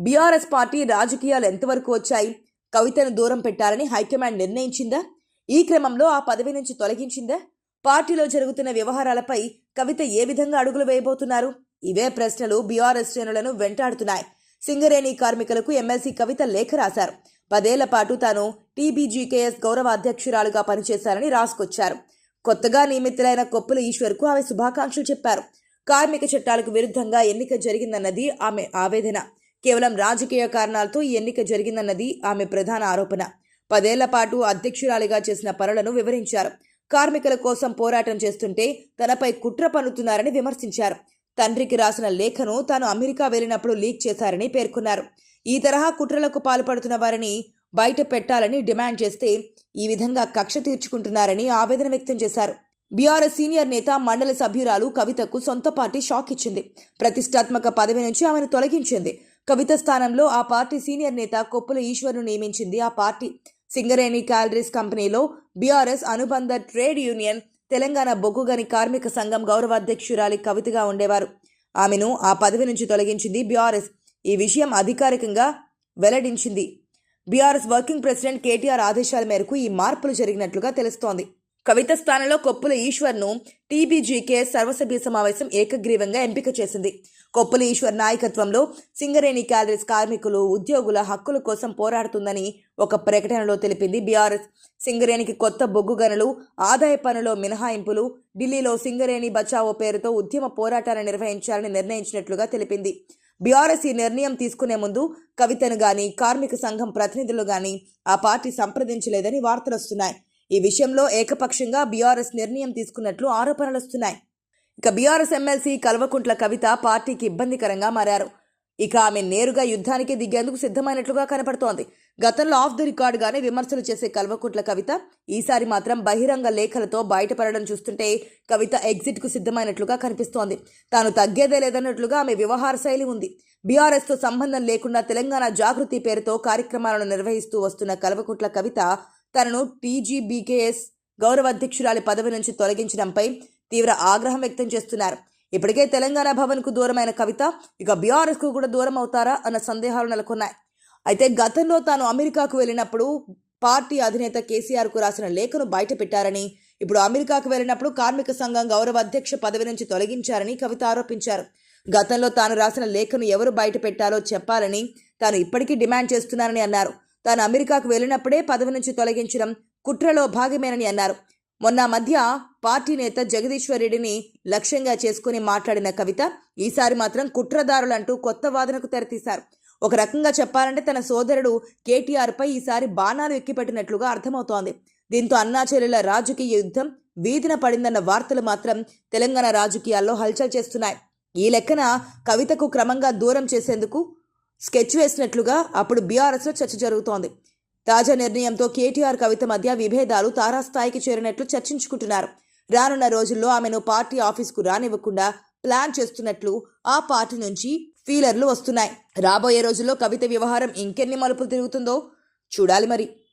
BRS party రాజకీయాలు ఎంతవరకు వచ్చాయి? కవితను దూరం పెట్టాలని హైకమాండ్ నిర్ణయించిందా? ఈ క్రమంలో ఆ పదవి నుంచి తొలగించిందా? పార్టీలో జరుగుతున్న వ్యవహారాలపై కవిత ఏ విధంగా అడుగులు వేయబోతున్నారు? ఇవే ప్రశ్నలు బీఆర్ఎస్ శ్రేణులను వెంటాడుతున్నాయి. సింగరేణి కార్మికులకు ఎమ్మెల్సీ కవిత లేఖ రాశారు. 10 ఏళ్ల పాటు తాను టీబీజీకేఎస్ గౌరవ అధ్యక్షురాలుగా పనిచేశారని రాసుకొచ్చారు. కొత్తగా నియమితులైన కొప్పుల ఈశ్వర్కు ఆమె శుభాకాంక్షలు చెప్పారు. కార్మిక చట్టాలకు విరుద్ధంగా ఎన్నిక జరిగిందన్నది ఆమె ఆవేదన. కేవలం రాజకీయ కారణాలతో ఈ ఎన్నిక జరిగిందన్నది ఆమె ప్రధాన ఆరోపణ. 10 ఏళ్ల పాటు అధ్యక్షురాలిగా చేసిన పనులను వివరించారు. కార్మికుల కోసం పోరాటం చేస్తుంటే తనపై కుట్ర పన్నుతున్నారని విమర్శించారు. తండ్రికి రాసిన లేఖను తాను అమెరికా వెళ్లినప్పుడు లీక్ చేశారని పేర్కొన్నారు. ఈ తరహా కుట్రలకు పాల్పడుతున్న వారిని బయట పెట్టాలని డిమాండ్ చేస్తే ఈ విధంగా కక్ష తీర్చుకుంటున్నారని ఆవేదన వ్యక్తం చేశారు. బీఆర్ఎస్ సీనియర్ నేత మండలి సభ్యురాలు కవితకు సొంత పార్టీ షాక్ ఇచ్చింది. ప్రతిష్టాత్మక పదవి నుంచి ఆమెను తొలగించింది. కవిత స్థానంలో ఆ పార్టీ సీనియర్ నేత కొప్పుల ఈశ్వర్ను నియమించింది ఆ పార్టీ. సింగరేణి క్యాలరీస్ కంపెనీలో బీఆర్ఎస్ అనుబంధ ట్రేడ్ యూనియన్ తెలంగాణ బొగ్గుగని కార్మిక సంఘం గౌరవ అధ్యక్షురాలి కవితగా ఉండేవారు. ఆమెను ఆ పదవి నుంచి తొలగించింది బీఆర్ఎస్. ఈ విషయం అధికారికంగా వెల్లడించింది. బీఆర్ఎస్ వర్కింగ్ ప్రెసిడెంట్ కేటీఆర్ ఆదేశాల మేరకు ఈ మార్పులు జరిగినట్లుగా తెలుస్తోంది. కవిత స్థానంలో కొప్పుల ఈశ్వర్ను టీబీజీకేఎస్ సర్వసభ్య సమావేశం ఏకగ్రీవంగా ఎంపిక చేసింది. కొప్పుల ఈశ్వర్ నాయకత్వంలో సింగరేణి క్యాలరీస్ కార్మికులు, ఉద్యోగుల హక్కుల కోసం పోరాడుతుందని ఒక ప్రకటనలో తెలిపింది బీఆర్ఎస్. సింగరేణికి కొత్త బొగ్గు గనులు, ఆదాయ పన్నులో మినహాయింపులు, ఢిల్లీలో సింగరేణి బచావో పేరుతో ఉద్యమ పోరాటాన్ని నిర్వహించాలని నిర్ణయించినట్లుగా తెలిపింది. బీఆర్ఎస్ ఈ నిర్ణయం తీసుకునే ముందు కవితను గాని, కార్మిక సంఘం ప్రతినిధులు గాని ఆ పార్టీ సంప్రదించలేదని వార్తలొస్తున్నాయి. ఈ విషయంలో ఏకపక్షంగా బీఆర్ఎస్ నిర్ణయం తీసుకున్నట్లు ఆరోపణలొస్తున్నాయి. ఇక బీఆర్ఎస్ ఎమ్మెల్సీ కల్వకుంట్ల కవిత పార్టీకి ఇబ్బందికరంగా మారారు. ఇక ఆమె నేరుగా యుద్ధానికి దిగేందుకు సిద్ధమైనట్లుగా కనపడుతోంది. గతంలో ఆఫ్ ది రికార్డుగానే విమర్శలు చేసే కల్వకుంట్ల కవిత ఈసారి మాత్రం బహిరంగ లేఖలతో బయటపడడం చూస్తుంటే కవిత ఎగ్జిట్కు సిద్ధమైనట్లుగా కనిపిస్తోంది. తాను తగ్గేదే లేదన్నట్లుగా ఆమె వ్యవహార శైలి ఉంది. బీఆర్ఎస్తో సంబంధం లేకుండా తెలంగాణ జాగృతి పేరుతో కార్యక్రమాలను నిర్వహిస్తూ వస్తున్న కల్వకుంట్ల కవిత తనను టీజీబీకేఎస్ గౌరవ అధ్యక్షురాలి పదవి నుంచి తొలగించడంపై తీవ్ర ఆగ్రహం వ్యక్తం చేస్తున్నారు. ఇప్పటికే తెలంగాణ భవన్కు దూరమైన కవిత ఇక బీఆర్ఎస్కు కూడా దూరం అవుతారా అన్న సందేహాలు నెలకొన్నాయి. అయితే గతంలో తాను అమెరికాకు వెళ్ళినప్పుడు పార్టీ అధినేత కేసీఆర్కు రాసిన లేఖను బయట పెట్టారని, ఇప్పుడు అమెరికాకు వెళ్ళినప్పుడు కార్మిక సంఘం గౌరవ అధ్యక్ష పదవి నుంచి తొలగించారని కవిత ఆరోపించారు. గతంలో తాను రాసిన లేఖను ఎవరు బయట పెట్టాలో చెప్పాలని తాను ఇప్పటికీ డిమాండ్ చేస్తున్నారని అన్నారు. తాను అమెరికాకు వెళ్ళినప్పుడే పదవి నుంచి తొలగించడం కుట్రలో భాగమేనని అన్నారు. మొన్న మధ్య పార్టీ నేత జగదీశ్వర్ రెడ్డిని లక్ష్యంగా చేసుకుని మాట్లాడిన కవిత ఈసారి మాత్రం కుట్రదారులంటూ కొత్త వాదనకు తెరతీశారు. ఒక రకంగా చెప్పాలంటే తన సోదరుడు కేటీఆర్పై ఈసారి బాణాలు ఎక్కిపెట్టినట్లుగా అర్థమవుతోంది. దీంతో అన్నాచెల్లెల రాజకీయ యుద్ధం వీధిన పడిందన్న వార్తలు మాత్రం తెలంగాణ రాజకీయాల్లో హల్చల్ చేస్తున్నాయి. ఈ లెక్కన కవితకు క్రమంగా దూరం చేసేందుకు స్కెచ్ వేసినట్లుగా అప్పుడు బీఆర్ఎస్లో చర్చ జరుగుతోంది. తాజా నిర్ణయంతో కేటీఆర్ కవిత మధ్య విభేదాలు తారాస్థాయికి చేరినట్లు చర్చించుకుంటున్నారు. రానున్న రోజుల్లో ఆమెను పార్టీ ఆఫీస్కు రానివ్వకుండా ప్లాన్ చేస్తున్నట్లు ఆ పార్టీ నుంచి ఫీలర్లు వస్తున్నాయి. రాబోయే రోజుల్లో కవిత వ్యవహారం ఇంకెన్ని మలుపులు తిరుగుతుందో చూడాలి మరి.